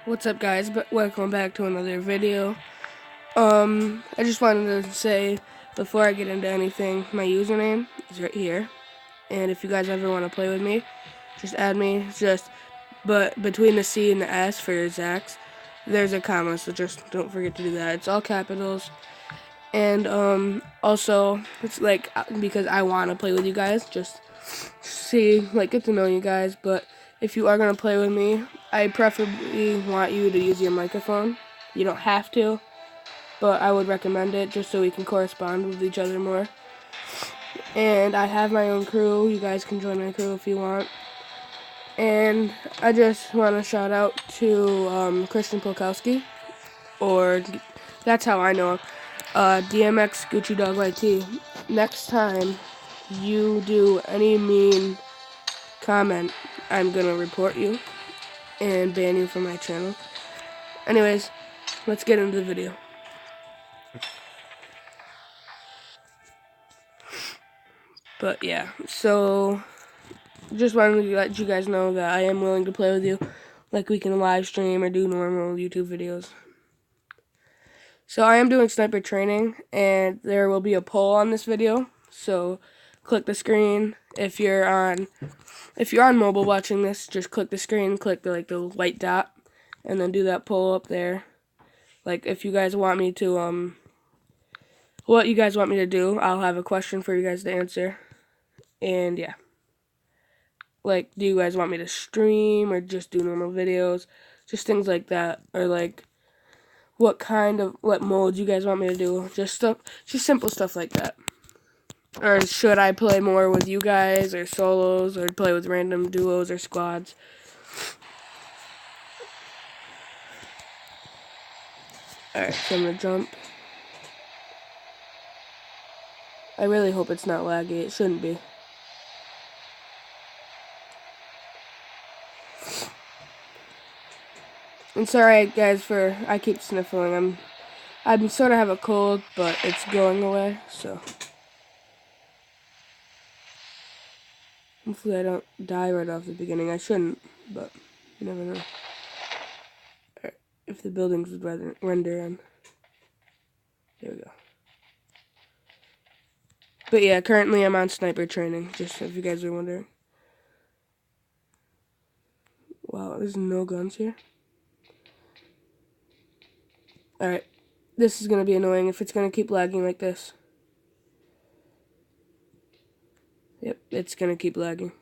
What's up, guys? But welcome back to another video. I just wanted to say before I get into anything, my username is right here, and if you guys ever want to play with me, just add me. But between the C and the S for Zax, there's a comma, so just don't forget to do that. It's all capitals, and also it's like because I want to play with you guys, just get to know you guys. But if you are gonna play with me, I preferably want you to use your microphone. You don't have to, but I would recommend it just so we can correspond with each other more. And I have my own crew. You guys can join my crew if you want. And I just want to shout out to Christian Polkowski, or that's how I know him. DMX Gucci Dog YT. Next time you do any mean comment, I'm gonna report you and ban you from my channel. Anyways, let's get into the video. But yeah, so just wanted to let you guys know that I am willing to play with you. Like, we can live stream or do normal YouTube videos. So I am doing sniper training, and there will be a poll on this video. So click the screen. If you're on mobile watching this, just click the screen, click the white dot, and then do that poll up there. Like, if you guys want me to what you guys want me to do, I'll have a question for you guys to answer. And yeah. Like, do you guys want me to stream or just do normal videos? Just things like that. Or like what modes you guys want me to do. Just simple stuff like that. Or should I play more with you guys or solos or play with random duos or squads? Alright, so I'm gonna jump. I really hope it's not laggy. It shouldn't be. And sorry guys I keep sniffling. I sort of have a cold, but it's going away, so hopefully I don't die right off the beginning. I shouldn't, but you never know. Alright, if the buildings would render in. There we go. But yeah, currently I'm on sniper training, just if you guys are wondering. Wow, there's no guns here. Alright, this is going to be annoying if it's going to keep lagging like this. Yep, it's going to keep lagging.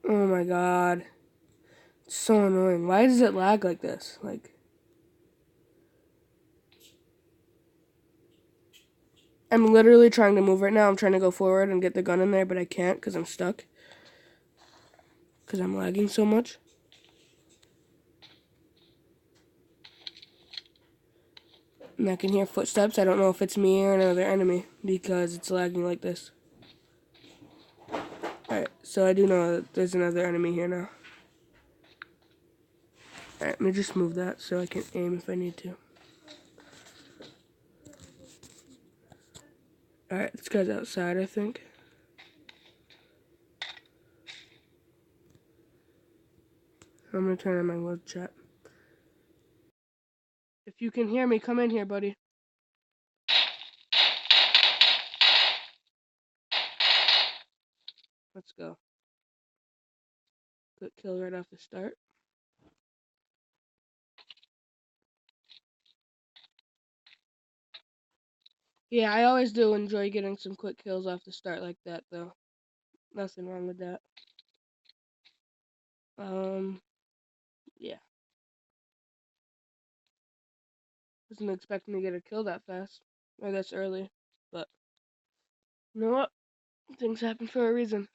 Oh my god. It's so annoying. Why does it lag like this? Like, I'm literally trying to move right now. I'm trying to go forward and get the gun in there, but I can't because I'm stuck. Because I'm lagging so much. And I can hear footsteps. I don't know if it's me or another enemy because it's lagging like this. Alright, so I do know that there's another enemy here now. Alright, let me just move that so I can aim if I need to. Alright, this guy's outside, I think. I'm gonna turn on my web chat. If you can hear me, come in here, buddy. Let's go. Good kill right off the start. Yeah, I always do enjoy getting some quick kills off the start like that, though. Nothing wrong with that. Yeah. Wasn't expecting to get a kill that fast. Or this early. But, you know what? Things happen for a reason.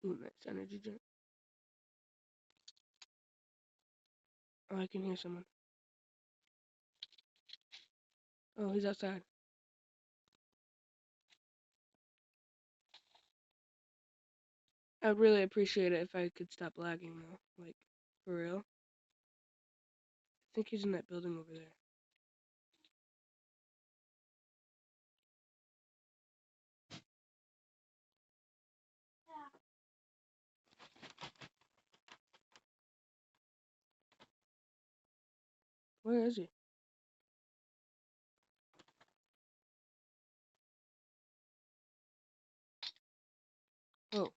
Ooh, nice energy drink. Oh, I can hear someone. Oh, he's outside. I'd really appreciate it if I could stop lagging, though. Like, for real. I think he's in that building over there. Where is he? Oh.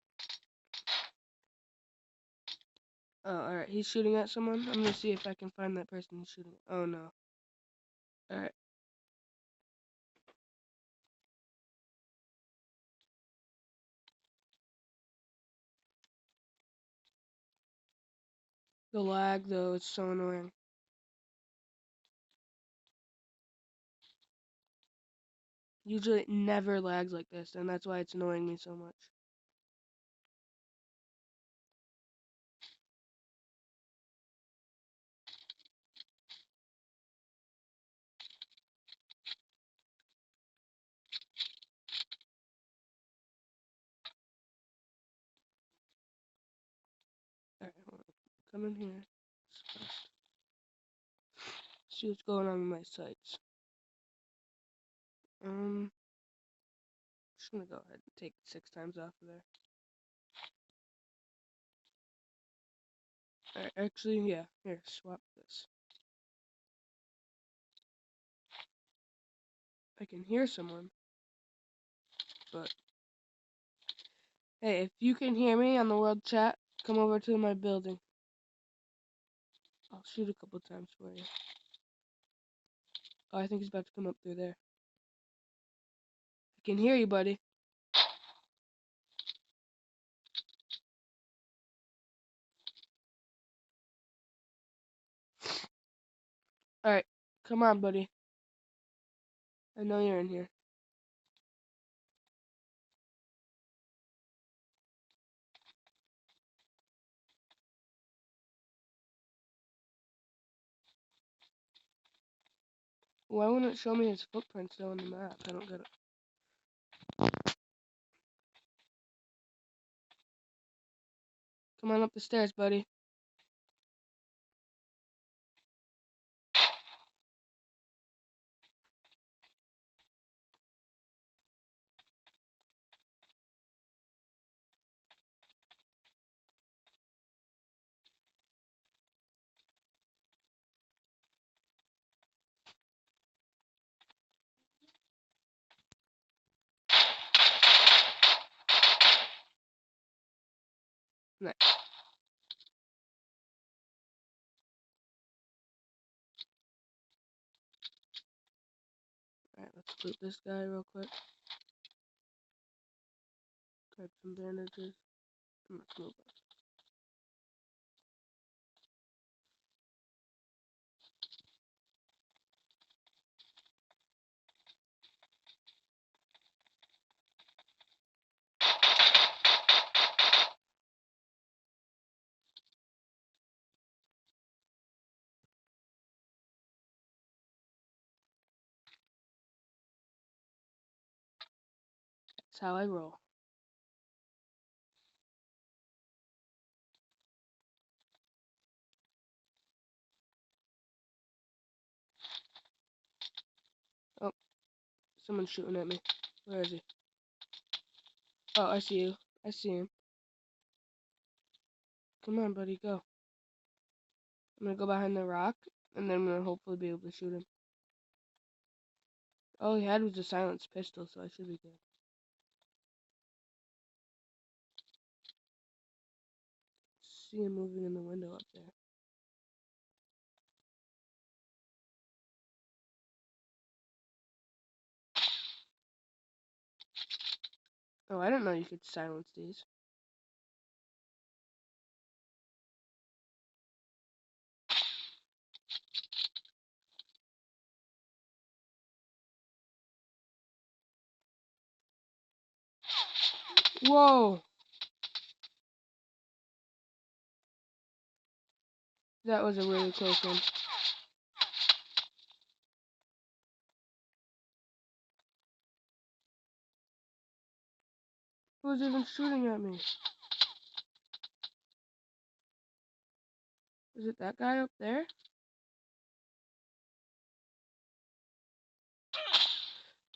Oh, alright. He's shooting at someone. I'm gonna see if I can find that person he's shooting at. Oh, no. Alright. The lag, though, it's so annoying. Usually it never lags like this, and that's why it's annoying me so much. Alright, hold on. Come in here. See what's going on with my sights. Just gonna go ahead and take 6 times off of there. Alright, actually, yeah. Here, swap this. I can hear someone. But, hey, if you can hear me on the world chat, come over to my building. I'll shoot a couple times for you. Oh, I think he's about to come up through there. I can hear you, buddy. Alright, come on, buddy. I know you're in here. Why wouldn't it show me his footprints though on the map? I don't get it. Come on up the stairs, buddy. Nice. Alright, let's loot this guy real quick. Grab some bandages. And let's move on. That's how I roll. Oh, someone's shooting at me. Where is he? Oh, I see you. I see him. Come on, buddy, go. I'm gonna go behind the rock, and then I'm gonna hopefully be able to shoot him. All he had was a silenced pistol, so I should be good. See him moving in the window up there. Oh, I didn't know you could silence these. Whoa! That was a really close one. Who's even shooting at me? Is it that guy up there?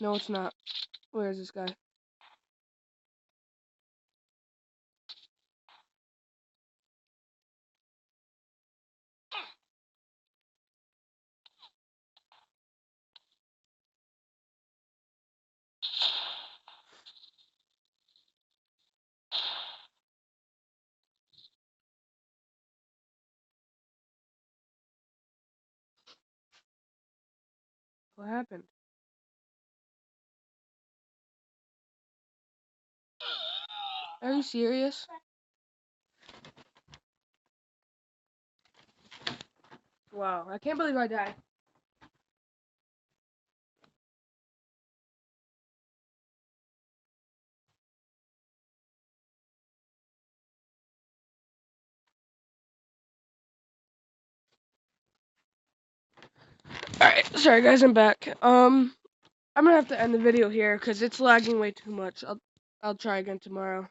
No, it's not. Where is this guy? What happened? Are you serious? Wow, I can't believe I died. Alright, sorry guys, I'm back. I'm gonna have to end the video here because it's lagging way too much. I'll try again tomorrow.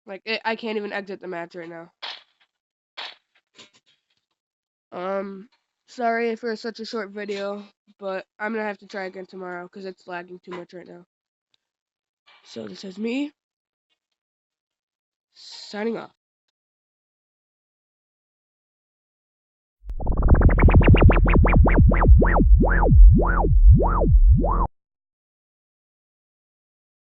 Like, I can't even exit the match right now. Sorry for such a short video, but I'm gonna have to try again tomorrow because it's lagging too much right now. So this is me, signing off.